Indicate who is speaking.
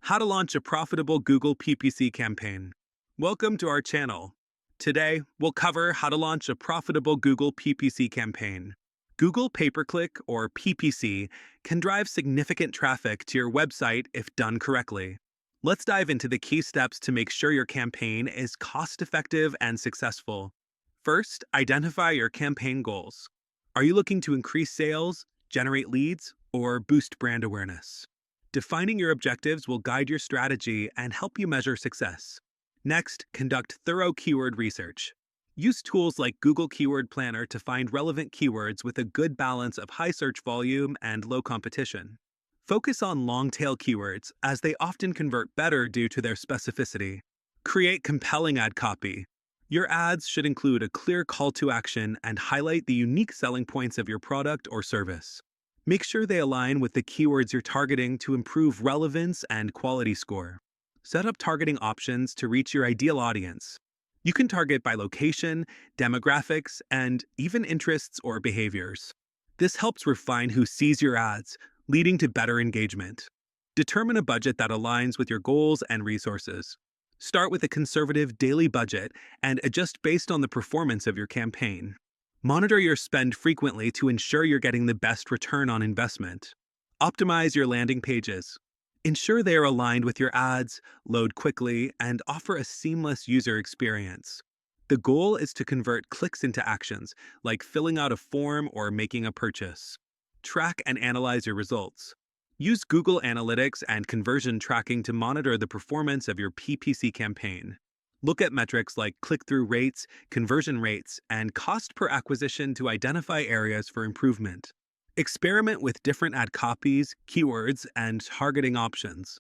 Speaker 1: How to launch a profitable Google PPC campaign. Welcome to our channel. Today, we'll cover how to launch a profitable Google PPC campaign. Google pay-per-click, or PPC, can drive significant traffic to your website if done correctly. Let's dive into the key steps to make sure your campaign is cost-effective and successful. First, identify your campaign goals. Are you looking to increase sales, generate leads, or boost brand awareness? Defining your objectives will guide your strategy and help you measure success. Next, conduct thorough keyword research. Use tools like Google Keyword Planner to find relevant keywords with a good balance of high search volume and low competition. Focus on long-tail keywords, as they often convert better due to their specificity. Create compelling ad copy. Your ads should include a clear call to action and highlight the unique selling points of your product or service. Make sure they align with the keywords you're targeting to improve relevance and quality score. Set up targeting options to reach your ideal audience. You can target by location, demographics, and even interests or behaviors. This helps refine who sees your ads, leading to better engagement. Determine a budget that aligns with your goals and resources. Start with a conservative daily budget and adjust based on the performance of your campaign. Monitor your spend frequently to ensure you're getting the best return on investment. Optimize your landing pages. Ensure they are aligned with your ads, load quickly, and offer a seamless user experience. The goal is to convert clicks into actions, like filling out a form or making a purchase. Track and analyze your results. Use Google Analytics and conversion tracking to monitor the performance of your PPC campaign. Look at metrics like click-through rates, conversion rates, and cost per acquisition to identify areas for improvement. Experiment with different ad copies, keywords, and targeting options.